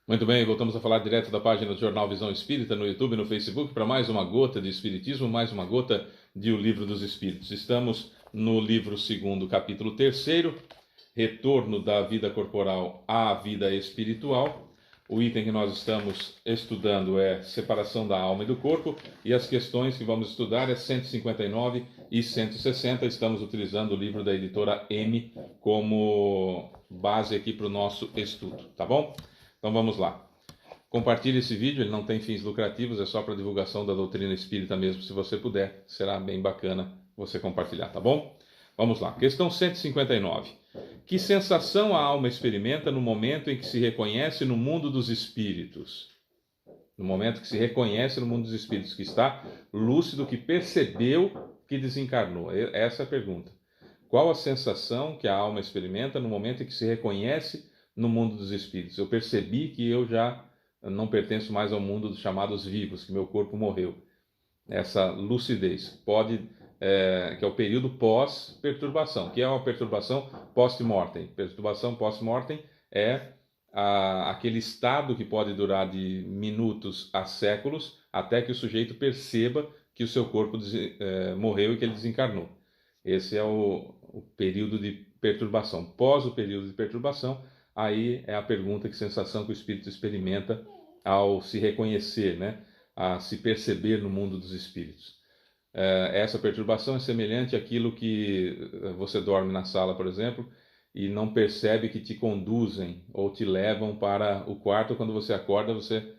Muito bem, voltamos a falar direto da página do Jornal Visão Espírita no YouTube e no Facebook para mais uma gota de Espiritismo, mais uma gota de O Livro dos Espíritos. Estamos no livro segundo, capítulo terceiro, Retorno da Vida Corporal à Vida Espiritual. O item que nós estamos estudando é Separação da Alma e do Corpo, e as questões que vamos estudar é 159 e 160. Estamos utilizando o livro da editora M como base aqui para o nosso estudo, tá bom? Então vamos lá. Compartilhe esse vídeo, ele não tem fins lucrativos, é só para divulgação da doutrina espírita mesmo, se você puder. Será bem bacana você compartilhar, tá bom? Vamos lá. Questão 159. Que sensação a alma experimenta no momento em que se reconhece no mundo dos espíritos? No momento que se reconhece no mundo dos espíritos, que está lúcido, que percebeu que desencarnou. Essa é a pergunta. Qual a sensação que a alma experimenta no momento em que se reconhece no mundo dos espíritos? Eu percebi que eu já não pertenço mais ao mundo dos chamados vivos, que meu corpo morreu. Essa lucidez que é o período pós-perturbação, que é uma perturbação post-mortem. Perturbação post-mortem é aquele estado que pode durar de minutos a séculos, até que o sujeito perceba que o seu corpo morreu e que ele desencarnou. Esse é o período de perturbação. Pós o período de perturbação, aí é a pergunta: que sensação que o espírito experimenta ao se reconhecer, né? A se perceber no mundo dos espíritos. Essa perturbação é semelhante àquilo que você dorme na sala, por exemplo, e não percebe que te conduzem ou te levam para o quarto. Quando você acorda, você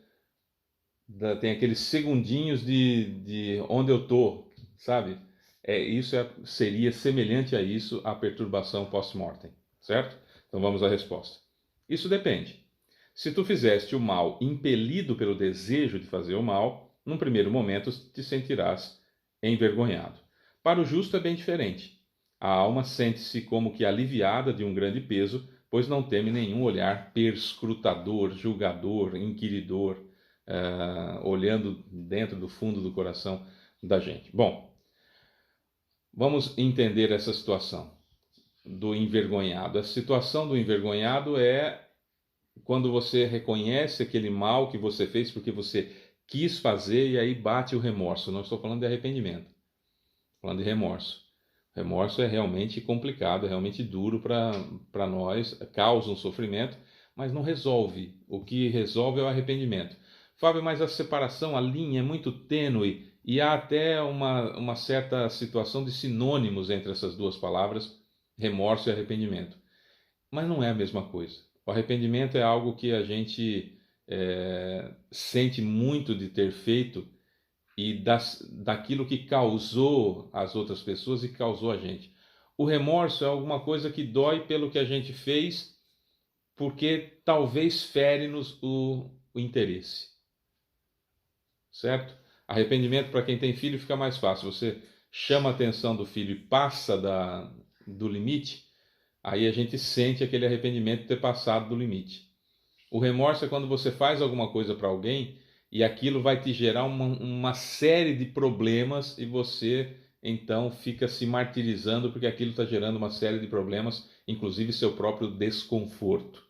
tem aqueles segundinhos de onde eu estou, sabe? Seria semelhante a isso, a perturbação pós-mortem, certo? Então vamos à resposta. Isso depende. Se tu fizeste o mal impelido pelo desejo de fazer o mal, num primeiro momento te sentirás envergonhado. Para o justo é bem diferente. A alma sente-se como que aliviada de um grande peso, pois não teme nenhum olhar perscrutador, julgador, inquiridor, olhando dentro do fundo do coração da gente. Bom, vamos entender essa situação do envergonhado. A situação do envergonhado é quando você reconhece aquele mal que você fez porque você quis fazer e aí bate o remorso. Não estou falando de arrependimento, estou falando de remorso. Remorso é realmente complicado, é realmente duro para nós, causa um sofrimento, mas não resolve. O que resolve é o arrependimento. Fábio, mas a separação, a linha é muito tênue e há até uma certa situação de sinônimos entre essas duas palavras, remorso e arrependimento. Mas não é a mesma coisa. O arrependimento é algo que a gente sente muito de ter feito e daquilo que causou as outras pessoas e que causou a gente. O remorso é alguma coisa que dói pelo que a gente fez, porque talvez fere-nos o interesse, certo? Arrependimento, para quem tem filho, fica mais fácil. Você chama a atenção do filho e passa do limite, aí a gente sente aquele arrependimento de ter passado do limite. O remorso é quando você faz alguma coisa para alguém e aquilo vai te gerar uma série de problemas e você então fica se martirizando porque aquilo está gerando uma série de problemas, inclusive seu próprio desconforto.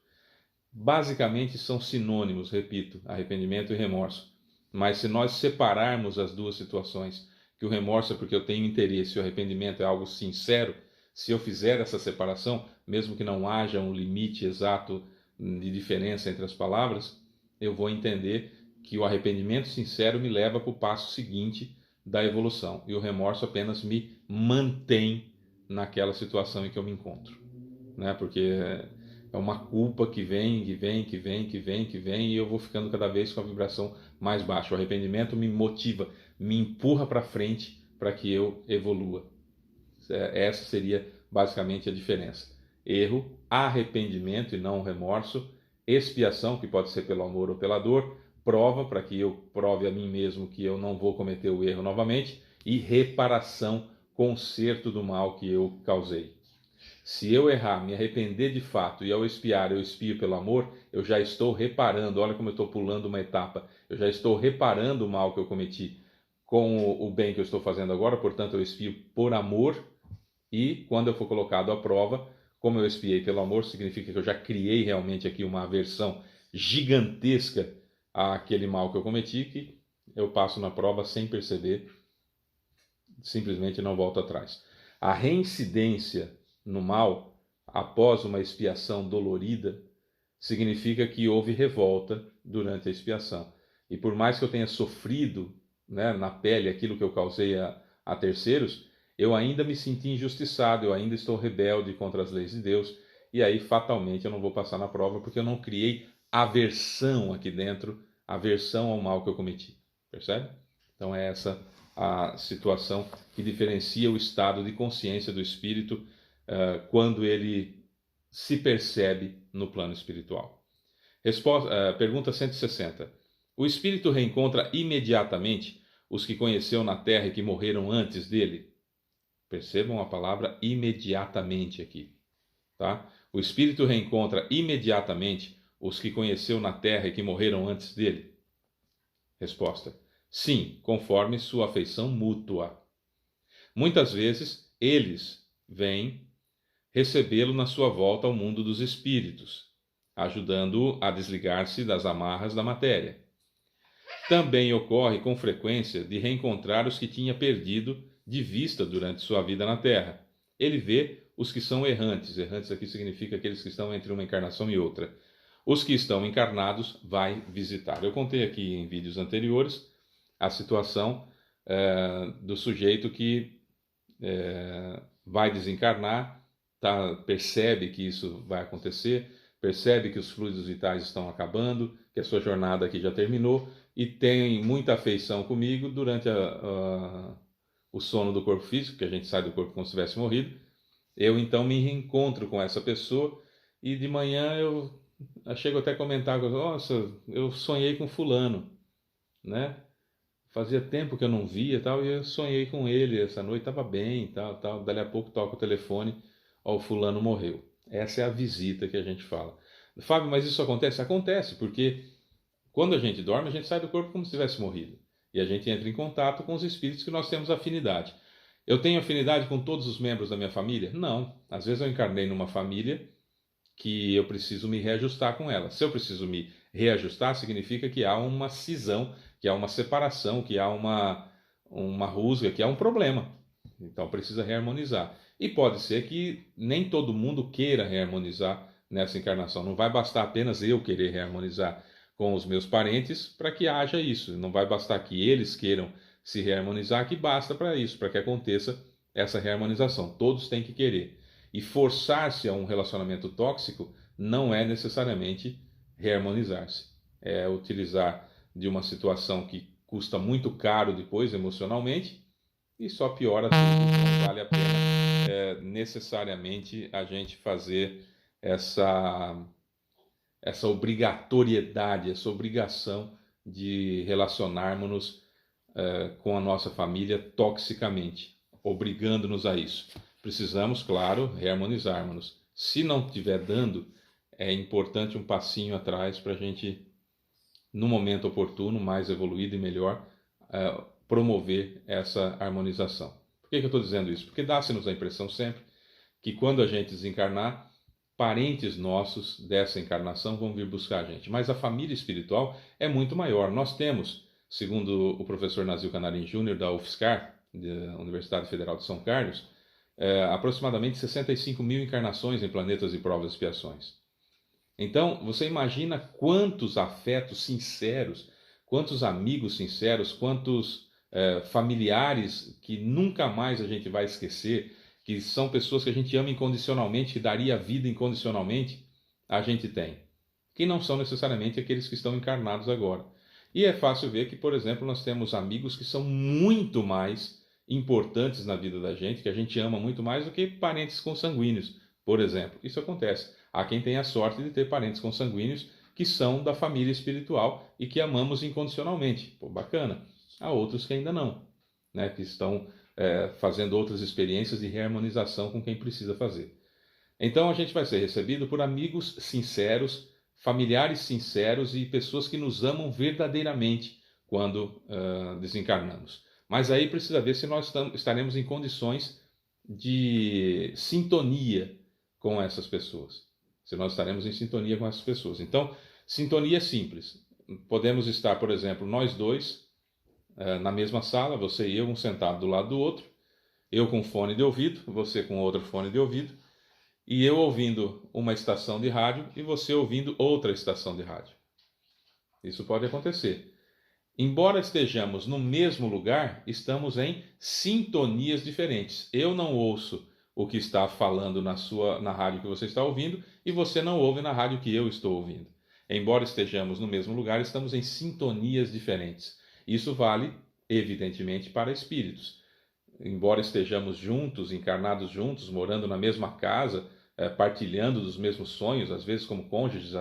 Basicamente são sinônimos, repito, arrependimento e remorso. Mas se nós separarmos as duas situações, que o remorso é porque eu tenho interesse e o arrependimento é algo sincero, se eu fizer essa separação, mesmo que não haja um limite exato de diferença entre as palavras, eu vou entender que o arrependimento sincero me leva para o passo seguinte da evolução e o remorso apenas me mantém naquela situação em que eu me encontro, né? Porque é uma culpa que vem, que vem, que vem, que vem, que vem, e eu vou ficando cada vez com a vibração mais baixa. O arrependimento me motiva, me empurra para frente para que eu evolua. Essa seria basicamente a diferença. Erro, arrependimento e não remorso, expiação, que pode ser pelo amor ou pela dor, prova, para que eu prove a mim mesmo que eu não vou cometer o erro novamente, e reparação, conserto do mal que eu causei. Se eu errar, me arrepender de fato e ao expiar eu expio pelo amor, eu já estou reparando. Olha como eu estou pulando uma etapa. Eu já estou reparando o mal que eu cometi com o bem que eu estou fazendo agora, portanto eu expio por amor. E quando eu for colocado à prova, como eu expiei pelo amor, significa que eu já criei realmente aqui uma aversão gigantesca àquele mal que eu cometi, que eu passo na prova sem perceber, simplesmente não volto atrás. A reincidência no mal, após uma expiação dolorida, significa que houve revolta durante a expiação. E por mais que eu tenha sofrido, né, na pele aquilo que eu causei a terceiros, eu ainda me senti injustiçado, eu ainda estou rebelde contra as leis de Deus, e aí fatalmente eu não vou passar na prova, porque eu não criei aversão aqui dentro, aversão ao mal que eu cometi. Percebe? Então é essa a situação que diferencia o estado de consciência do espírito quando ele se percebe no plano espiritual. Pergunta 160. O espírito reencontra imediatamente os que conheceu na terra e que morreram antes dele? Percebam a palavra imediatamente aqui. Tá? O espírito reencontra imediatamente os que conheceu na terra e que morreram antes dele? Resposta: sim, conforme sua afeição mútua. Muitas vezes eles vêm recebê-lo na sua volta ao mundo dos espíritos, ajudando-o a desligar-se das amarras da matéria. Também ocorre com frequência de reencontrar os que tinha perdido de vista durante sua vida na Terra. Ele vê os que são errantes. Errantes aqui significa aqueles que estão entre uma encarnação e outra. Os que estão encarnados vai visitar. Eu contei aqui em vídeos anteriores a situação do sujeito que vai desencarnar, percebe que isso vai acontecer, percebe que os fluidos vitais estão acabando, que a sua jornada aqui já terminou, e tem muita afeição comigo durante o sono do corpo físico, que a gente sai do corpo como se tivesse morrido. Eu então me reencontro com essa pessoa, e de manhã eu chego até a comentar: nossa, eu sonhei com fulano, né? Fazia tempo que eu não via, tal, e eu sonhei com ele essa noite, estava bem, tal. Dali a pouco toca o telefone, ó, o fulano morreu. Essa é a visita que a gente fala. Fábio, mas isso acontece? Acontece, porque quando a gente dorme, a gente sai do corpo como se tivesse morrido. E a gente entra em contato com os espíritos que nós temos afinidade. Eu tenho afinidade com todos os membros da minha família? Não. Às vezes eu encarnei numa família que eu preciso me reajustar com ela. Se eu preciso me reajustar, significa que há uma cisão, que há uma separação, que há uma rusga, que há um problema. Então precisa reharmonizar. E pode ser que nem todo mundo queira reharmonizar nessa encarnação. Não vai bastar apenas eu querer reharmonizar com os meus parentes para que haja isso. Não vai bastar que eles queiram se reharmonizar, que basta para isso, para que aconteça essa reharmonização. Todos têm que querer. E forçar-se a um relacionamento tóxico não é necessariamente reharmonizar-se. É utilizar de uma situação que custa muito caro depois emocionalmente e só piora tudo. Não vale a pena necessariamente a gente fazer essa obrigatoriedade, essa obrigação de relacionarmos-nos com a nossa família toxicamente, obrigando-nos a isso. Precisamos, claro, reharmonizarmos-nos. Se não estiver dando, é importante um passinho atrás para a gente, no momento oportuno, mais evoluído e melhor, promover essa harmonização. Por que eu estou dizendo isso? Porque dá-se-nos a impressão sempre que quando a gente desencarnar, parentes nossos dessa encarnação vão vir buscar a gente. Mas a família espiritual é muito maior. Nós temos, segundo o professor Nazil Canarim Júnior, da UFSCar, da Universidade Federal de São Carlos, aproximadamente 65 mil encarnações em planetas de provas e expiações. Então, você imagina quantos afetos sinceros, quantos amigos sinceros, quantos familiares que nunca mais a gente vai esquecer, que são pessoas que a gente ama incondicionalmente, que daria a vida incondicionalmente, a gente tem. Que não são necessariamente aqueles que estão encarnados agora. E é fácil ver que, por exemplo, nós temos amigos que são muito mais importantes na vida da gente, que a gente ama muito mais do que parentes consanguíneos, por exemplo. Isso acontece. Há quem tenha a sorte de ter parentes consanguíneos que são da família espiritual e que amamos incondicionalmente. Pô, bacana. Há outros que ainda não, né? Que estão fazendo outras experiências de reharmonização com quem precisa fazer. Então a gente vai ser recebido por amigos sinceros, familiares sinceros e pessoas que nos amam verdadeiramente quando desencarnamos. Mas aí precisa ver se nós estaremos em condições de sintonia com essas pessoas. Se nós estaremos em sintonia com essas pessoas. Então, Sintonia é simples. Podemos estar, por exemplo, nós dois na mesma sala, você e eu, um sentado do lado do outro, eu com fone de ouvido, você com outro fone de ouvido, e eu ouvindo uma estação de rádio e você ouvindo outra estação de rádio. Isso pode acontecer. Embora estejamos no mesmo lugar, estamos em sintonias diferentes. Eu não ouço o que está falando na rádio que você está ouvindo e você não ouve na rádio que eu estou ouvindo. Embora estejamos no mesmo lugar, estamos em sintonias diferentes. Isso vale, evidentemente, para espíritos. Embora estejamos juntos, encarnados juntos, morando na mesma casa, partilhando dos mesmos sonhos, às vezes como cônjuges,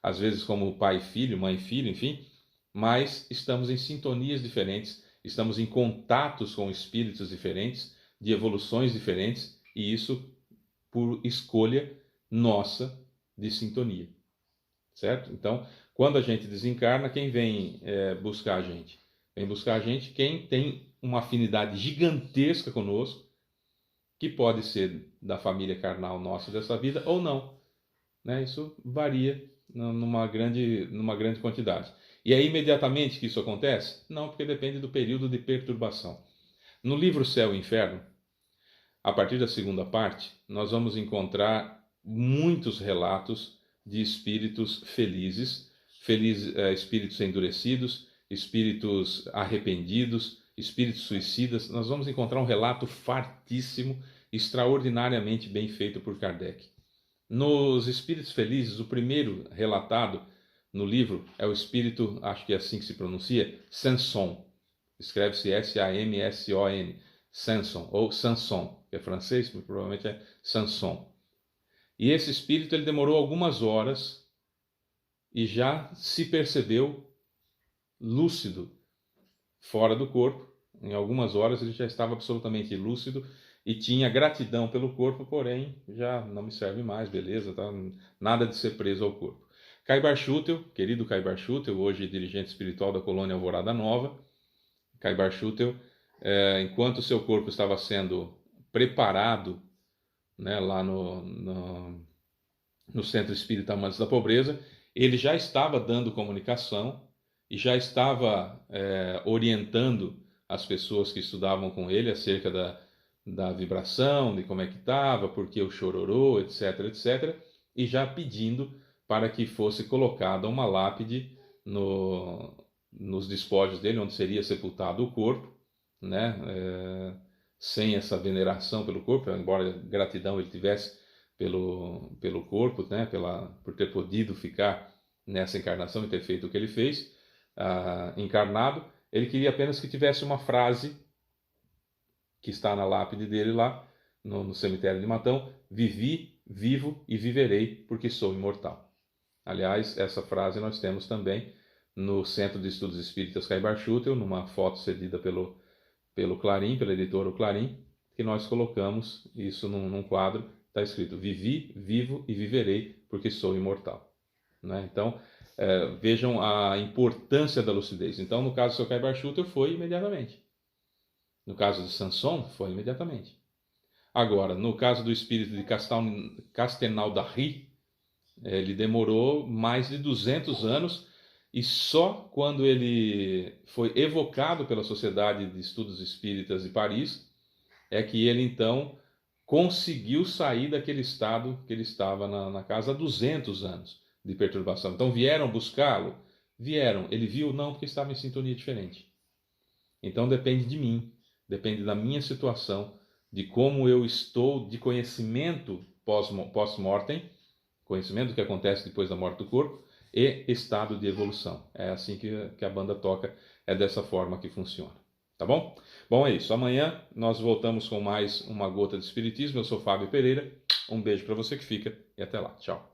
às vezes como pai e filho, mãe e filho, enfim, mas estamos em sintonias diferentes, estamos em contatos com espíritos diferentes, de evoluções diferentes, e isso por escolha nossa de sintonia, certo? Então, quando a gente desencarna, quem vem buscar a gente? Vem buscar a gente quem tem uma afinidade gigantesca conosco, que pode ser da família carnal nossa dessa vida ou não, né? Isso varia numa grande quantidade. E é imediatamente que isso acontece? Não, porque depende do período de perturbação. No livro Céu e Inferno, a partir da segunda parte, nós vamos encontrar muitos relatos de espíritos felizes, espíritos endurecidos, espíritos arrependidos, espíritos suicidas. Nós vamos encontrar um relato fartíssimo, extraordinariamente bem feito por Kardec. Nos espíritos felizes, o primeiro relatado no livro é o espírito, acho que é assim que se pronuncia, Samson. Escreve-se Samson, Samson, ou Sanson, que é francês, mas provavelmente é Samson. E esse espírito ele demorou algumas horas e já se percebeu lúcido, fora do corpo. Em algumas horas ele já estava absolutamente lúcido e tinha gratidão pelo corpo, porém já não me serve mais, beleza, tá? Nada de ser preso ao corpo. Caibar Schutel, querido Caibar Schutel, hoje dirigente espiritual da colônia Alvorada Nova. Caibar Schutel, enquanto seu corpo estava sendo preparado, né, lá no Centro Espírita Amantes da Pobreza, ele já estava dando comunicação e já estava orientando as pessoas que estudavam com ele acerca da vibração, de como é que estava, por que o chororô, etc, etc, e já pedindo para que fosse colocada uma lápide nos despojos dele, onde seria sepultado o corpo, né? Sem essa veneração pelo corpo, embora gratidão ele tivesse pelo corpo, né? Por ter podido ficar nessa encarnação e ter feito o que ele fez, encarnado. Ele queria apenas que tivesse uma frase que está na lápide dele lá, no cemitério de Matão: vivi, vivo e viverei, porque sou imortal. Aliás, essa frase nós temos também no Centro de Estudos Espíritas Caibar Schutel, numa foto cedida pelo Clarim, pela editora Clarim, que nós colocamos isso num quadro, está escrito: vivi, vivo e viverei, porque sou imortal. Né? Então, vejam a importância da lucidez. Então, no caso do seu Caibar Schutel, foi imediatamente. No caso de Samson, foi imediatamente. Agora, no caso do espírito de Castelnau d'Arry, ele demorou mais de 200 anos, e só quando ele foi evocado pela Sociedade de Estudos Espíritas de Paris é que ele então conseguiu sair daquele estado que ele estava na casa há 200 anos de perturbação. Então vieram buscá-lo? Vieram. Ele viu? Não, porque estava em sintonia diferente. Então depende de mim, depende da minha situação, de como eu estou, de conhecimento pós-mortem, conhecimento do que acontece depois da morte do corpo, e estado de evolução. É assim que a banda toca, é dessa forma que funciona. Tá bom? Bom, é isso. Amanhã nós voltamos com mais uma gota de espiritismo. Eu sou Fábio Pereira. Um beijo para você que fica e até lá. Tchau.